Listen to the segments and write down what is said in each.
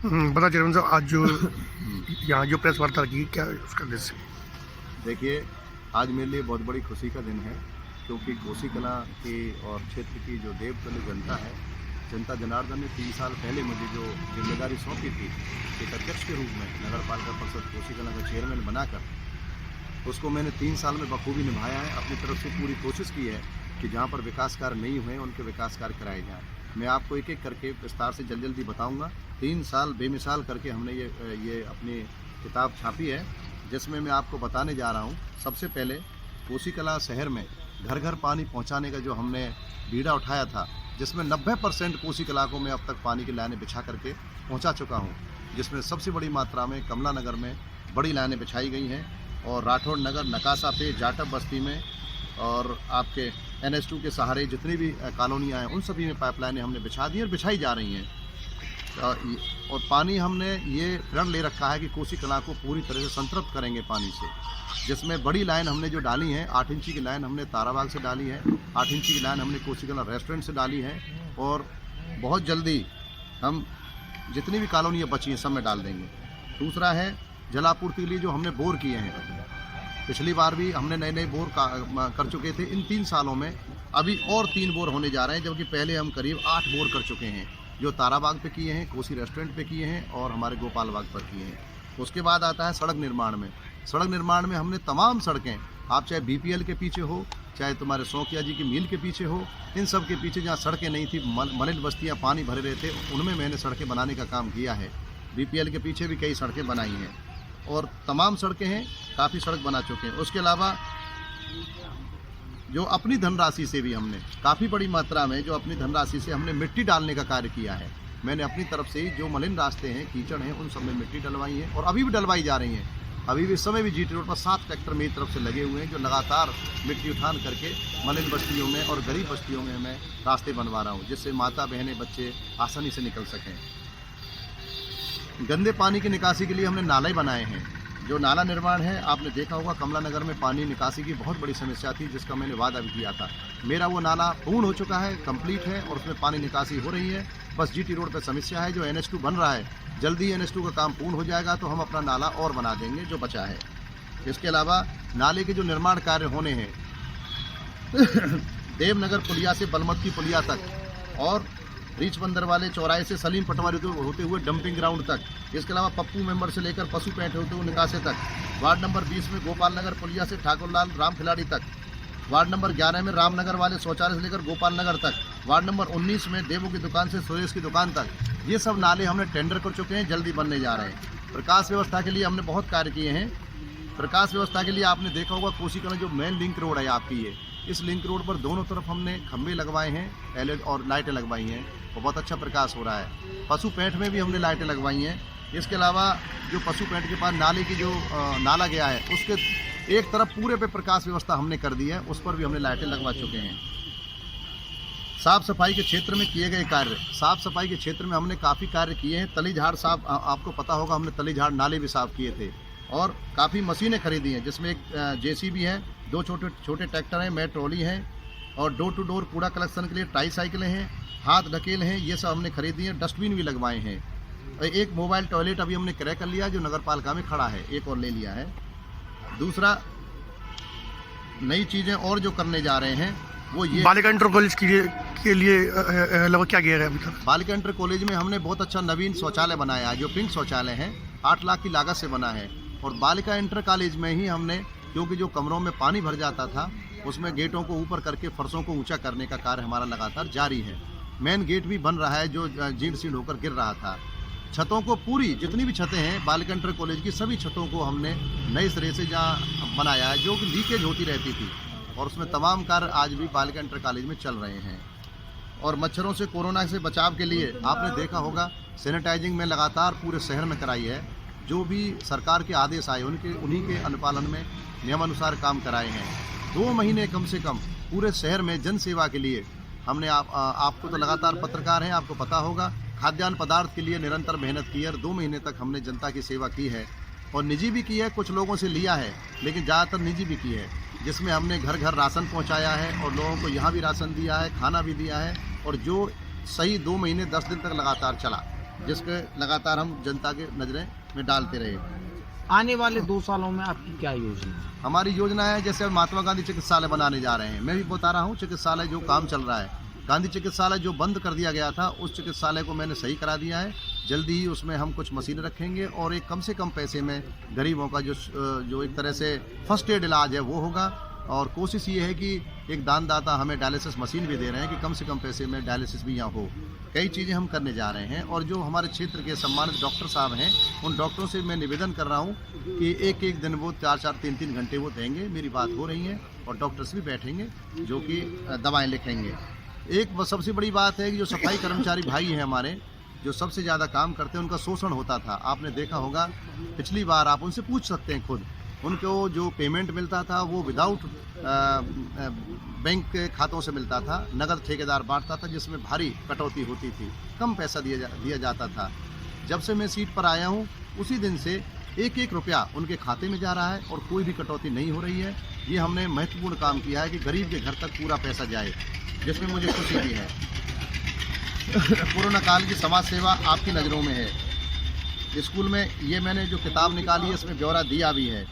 बता चरण साहब, आज जो यहाँ जो प्रेस वार्ता की, क्या उसका उद्देश्य? देखिए, आज मेरे लिए बहुत बड़ी खुशी का दिन है, क्योंकि कोसी कलां की और क्षेत्र की जो देवतुल्य जनता है, जनता जनार्दन ने 3 साल पहले मुझे जो जिम्मेदारी सौंपी थी, एक अध्यक्ष के रूप में नगर पालिका परिषद कोसी कलां का चेयरमैन बनाकर, उसको मैंने 3 साल में बखूबी निभाया है। अपनी तरफ से पूरी कोशिश की है कि जहाँ पर विकास कार्य नहीं हुए उनके विकास कार्य कराए जाएँ। मैं आपको एक एक करके विस्तार से जल्दी बताऊँगा। 3 साल बेमिसाल करके हमने ये अपनी किताब छापी है, जिसमें मैं आपको बताने जा रहा हूँ। सबसे पहले कोसी कलां शहर में घर घर पानी पहुँचाने का जो हमने बीड़ा उठाया था, जिसमें 90% कोसी कलां को मैं अब तक पानी की लाइनें बिछा करके पहुँचा चुका हूँ, जिसमें सबसे बड़ी मात्रा में कमला नगर में बड़ी लाइनें बिछाई गई हैं और राठौड़ नगर, नकासा पे, जाटव बस्ती में और आपके NH2 के सहारे जितनी भी कॉलोनियाँ हैं उन सभी में पाइपलाइनें हमने बिछा दी और बिछाई जा रही हैं। और पानी हमने ये प्रण ले रखा है कि कोसी कलां को पूरी तरह से संतृप्त करेंगे पानी से, जिसमें बड़ी लाइन हमने जो डाली है, 8 इंची की लाइन हमने ताराबाग से डाली है, 8 इंची की लाइन हमने कोसी कलां रेस्टोरेंट से डाली है और बहुत जल्दी हम जितनी भी कॉलोनियाँ बची हैं सब में डाल देंगे। दूसरा है जलापूर्ति के लिए जो हमने बोर किए हैं, पिछली बार भी हमने नए बोर कर चुके थे। इन 3 सालों में अभी और 3 बोर होने जा रहे हैं, जबकि पहले हम करीब 8 बोर कर चुके हैं, जो ताराबाग पे किए हैं, कोसी रेस्टोरेंट पे किए हैं और हमारे गोपाल बाग पर किए हैं। उसके बाद आता है सड़क निर्माण में। सड़क निर्माण में हमने तमाम सड़कें, आप चाहे BPL के पीछे हो, चाहे तुम्हारे सौकिया जी की मिल के पीछे हो, इन सब के पीछे जहाँ सड़कें नहीं थी, मलिन बस्तियाँ पानी भरे रहे थे, उनमें मैंने सड़कें बनाने का काम किया है। BPL के पीछे भी कई सड़कें बनाई हैं और तमाम सड़कें हैं, काफ़ी सड़क बना चुके हैं। उसके अलावा जो अपनी धनराशि से भी हमने काफ़ी बड़ी मात्रा में जो अपनी धनराशि से हमने मिट्टी डालने का कार्य किया है। मैंने अपनी तरफ से ही जो मलिन रास्ते हैं, कीचड़ हैं, उन सब में मिट्टी डलवाई है और अभी भी डलवाई जा रही हैं। अभी भी इस समय भी GT रोड पर 7 ट्रैक्टर मेरी तरफ से लगे हुए हैं, जो लगातार मिट्टी उठान करके मलिन बस्तियों में और गरीब बस्तियों में मैं रास्ते बनवा रहा हूँ, जिससे माता बहनें बच्चे आसानी से निकल सकें। गंदे पानी की निकासी के लिए हमने नाले बनाए हैं। जो नाला निर्माण है, आपने देखा होगा कमला नगर में पानी निकासी की बहुत बड़ी समस्या थी, जिसका मैंने वादा भी किया था। मेरा वो नाला पूर्ण हो चुका है, कंप्लीट है और उसमें पानी निकासी हो रही है। बस GT रोड पर समस्या है, जो NH2 बन रहा है, जल्दी NH2 का काम पूर्ण हो जाएगा तो हम अपना नाला और बना देंगे जो बचा है। इसके अलावा नाले के जो निर्माण कार्य होने हैं देवनगर पुलिया से बलमती पुलिया तक और रीच बंदर वाले चौराहे से सलीम पटवारी होते हुए डंपिंग ग्राउंड तक, इसके अलावा पप्पू मेंबर से लेकर पशु पैंट होते हुए निकासे तक, वार्ड नंबर 20 में गोपाल नगर पुलिया से ठाकुरलाल राम खिलाड़ी तक, वार्ड नंबर 11 में रामनगर वाले शौचालय से लेकर गोपाल नगर तक, वार्ड नंबर 19 में देवों की दुकान से सुरेश की दुकान तक, ये सब नाले हमने टेंडर कर चुके हैं, जल्दी बनने जा रहे हैं। प्रकाश व्यवस्था के लिए हमने बहुत कार्य किए हैं। प्रकाश व्यवस्था के लिए आपने देखा होगा कोसी कलां जो मेन लिंक रोड है आपकी, ये इस लिंक रोड पर दोनों तरफ हमने खंभे लगवाए हैं, LED और लाइटें लगवाई हैं और बहुत अच्छा प्रकाश हो रहा है। पशु पेंट में भी हमने लाइटें लगवाई हैं। इसके अलावा जो पशु पेंट के पास नाले की जो नाला गया है, उसके एक तरफ पूरे पे प्रकाश व्यवस्था हमने कर दी है, उस पर भी हमने लाइटें लगवा चुके हैं। साफ सफाई के क्षेत्र में किए गए कार्य, साफ सफाई के क्षेत्र में हमने काफ़ी कार्य किए हैं। तलीझाड़ साफ, आपको पता होगा हमने तलीझाड़ नाले भी साफ किए थे और काफ़ी मशीनें खरीदी हैं, जिसमें एक JCB है, 2 छोटे ट्रैक्टर हैं, मैं ट्रॉली है और डोर टू डोर कूड़ा कलेक्शन के लिए ट्राईसाइकिलें हैं, हाथ ढकेल हैं, ये सब हमने खरीदी हैं। डस्टबिन भी लगवाए हैं। एक मोबाइल टॉयलेट अभी हमने क्रय कर लिया, जो नगर पालिका में खड़ा है, एक और ले लिया है। दूसरा, नई चीज़ें और जो करने जा रहे हैं वो ये बालिका इंटर कॉलेज के लिए लगभग क्या किया गया अभी तक? बालिका इंटर कॉलेज में हमने बहुत अच्छा नवीन शौचालय बनाया है, जो पिंक शौचालय है, 8 लाख की लागत से बना है। और बालिका इंटर कॉलेज में ही हमने, क्योंकि जो कमरों में पानी भर जाता था, उसमें गेटों को ऊपर करके फर्शों को ऊंचा करने का कार्य हमारा लगातार जारी है। मेन गेट भी बन रहा है, जो जीर्ण शीर्ण होकर गिर रहा था। छतों को पूरी जितनी भी छतें हैं बालिका इंटर कॉलेज की, सभी छतों को हमने नए सिरे से जहाँ बनाया है, जो लीकेज होती रहती थी, और उसमें तमाम कार्य आज भी बालिका इंटर कॉलेज में चल रहे हैं। और मच्छरों से, कोरोना से बचाव के लिए आपने देखा होगा सैनिटाइजिंग में लगातार पूरे शहर में कराई है। जो भी सरकार के आदेश आए उन्हीं के अनुपालन में नियमानुसार काम कराए हैं। 2 महीने कम से कम पूरे शहर में जन सेवा के लिए हमने आपको तो लगातार पत्रकार हैं, आपको पता होगा, खाद्यान्न पदार्थ के लिए निरंतर मेहनत की है और 2 महीने तक हमने जनता की सेवा की है और निजी भी की है, कुछ लोगों से लिया है, लेकिन ज़्यादातर निजी भी की है, जिसमें हमने घर घर राशन पहुंचाया है और लोगों को यहाँ भी राशन दिया है, खाना भी दिया है और जो सही 2 महीने 10 दिन तक लगातार चला। जिसके लगातार हम जनता के नज़रें में डालते रहे। आने वाले 2 सालों में आपकी क्या योजना है? हमारी योजना है, जैसे महात्मा गांधी चिकित्सालय बनाने जा रहे हैं, मैं भी बता रहा हूँ, चिकित्सालय जो काम चल रहा है, गांधी चिकित्सालय जो बंद कर दिया गया था, उस चिकित्सालय को मैंने सही करा दिया है। जल्दी ही उसमें हम कुछ मशीनें रखेंगे और एक कम से कम पैसे में गरीबों का जो एक तरह से फर्स्ट एड इलाज है वो होगा। और कोशिश ये है कि एक दानदाता हमें डायलिसिस मशीन भी दे रहे हैं कि कम से कम पैसे में डायलिसिस भी यहाँ हो। कई चीज़ें हम करने जा रहे हैं और जो हमारे क्षेत्र के सम्मानित डॉक्टर साहब हैं, उन डॉक्टरों से मैं निवेदन कर रहा हूँ कि एक एक दिन वो 4-4, 3-3 घंटे वो देंगे। मेरी बात हो रही है और डॉक्टर्स भी बैठेंगे जो कि दवाएँ लिखेंगे। एक सबसे बड़ी बात है कि जो सफाई कर्मचारी भाई हैं हमारे, जो सबसे ज़्यादा काम करते हैं, उनका शोषण होता था। आपने देखा होगा पिछली बार, आप उनसे पूछ सकते हैं खुद, उनको जो पेमेंट मिलता था वो विदाउट बैंक के खातों से मिलता था, नगद ठेकेदार बांटता था, जिसमें भारी कटौती होती थी, कम पैसा दिया जाता था। जब से मैं सीट पर आया हूँ उसी दिन से एक एक रुपया उनके खाते में जा रहा है और कोई भी कटौती नहीं हो रही है। ये हमने महत्वपूर्ण काम किया है कि गरीब के घर तक पूरा पैसा जाए, जिसमें मुझे खुशी भी है। कोरोना काल की समाज सेवा आपकी नज़रों में है। स्कूल में ये मैंने जो किताब निकाली है इसमें ब्यौरा दिया भी है।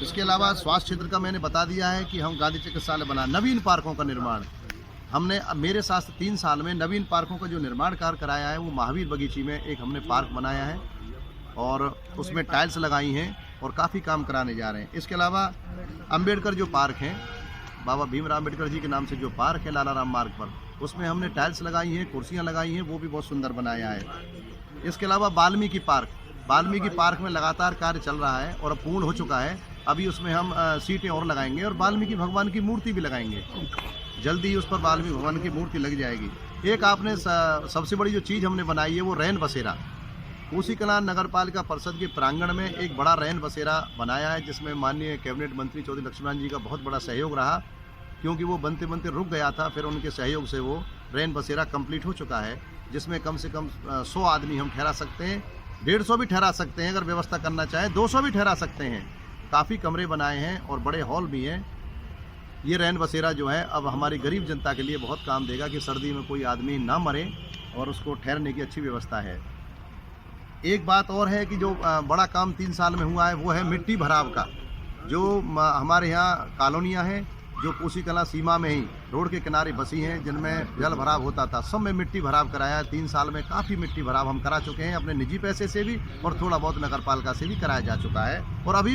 इसके अलावा स्वास्थ्य क्षेत्र का मैंने बता दिया है कि हम गांधी चिकित्सालय बना, नवीन पार्कों का निर्माण हमने मेरे साथ 3 साल में नवीन पार्कों का जो निर्माण कार्य कराया है, वो महावीर बगीची में एक हमने पार्क बनाया है और उसमें टाइल्स लगाई हैं और काफ़ी काम कराने जा रहे हैं। इसके अलावा अंबेडकर जो पार्क हैं, बाबा भीमराव अंबेडकर जी के नाम से जो पार्क है लालाराम मार्ग पर, उसमें हमने टाइल्स लगाई हैं, कुर्सियां लगाई हैं, वो भी बहुत सुंदर बनाया है। इसके अलावा वाल्मीकि पार्क में लगातार कार्य चल रहा है और अब पूर्ण हो चुका है। अभी उसमें हम सीटें और लगाएंगे और वाल्मीकि भगवान की मूर्ति भी लगाएंगे। जल्दी ही उस पर वाल्मीकि भगवान की मूर्ति लग जाएगी। एक आपने सबसे बड़ी जो चीज़ हमने बनाई है वो रैन बसेरा, कोसी कलां नगर पालिका परिषद के प्रांगण में एक बड़ा रैन बसेरा बनाया है, जिसमें माननीय कैबिनेट मंत्री चौधरी लक्ष्मण जी का बहुत बड़ा सहयोग रहा, क्योंकि वो बनते बनते रुक गया था। फिर उनके सहयोग से वो रैन बसेरा कंप्लीट हो चुका है, जिसमें कम से कम 100 आदमी हम ठहरा सकते हैं, 150 भी ठहरा सकते हैं, अगर व्यवस्था करना चाहें 200 भी ठहरा सकते हैं। काफ़ी कमरे बनाए हैं और बड़े हॉल भी हैं। ये रैन बसेरा जो है अब हमारी गरीब जनता के लिए बहुत काम देगा कि सर्दी में कोई आदमी ना मरे और उसको ठहरने की अच्छी व्यवस्था है। एक बात और है कि जो बड़ा काम 3 साल में हुआ है वो है मिट्टी भराव का। जो हमारे यहाँ कॉलोनियाँ हैं जो कोसी कलां सीमा में ही रोड के किनारे बसी हैं, जिनमें जल भराव होता था, सब में मिट्टी भराव कराया है। 3 साल में काफ़ी मिट्टी भराव हम करा चुके हैं, अपने निजी पैसे से भी और थोड़ा बहुत नगर पालिका से भी कराया जा चुका है और अभी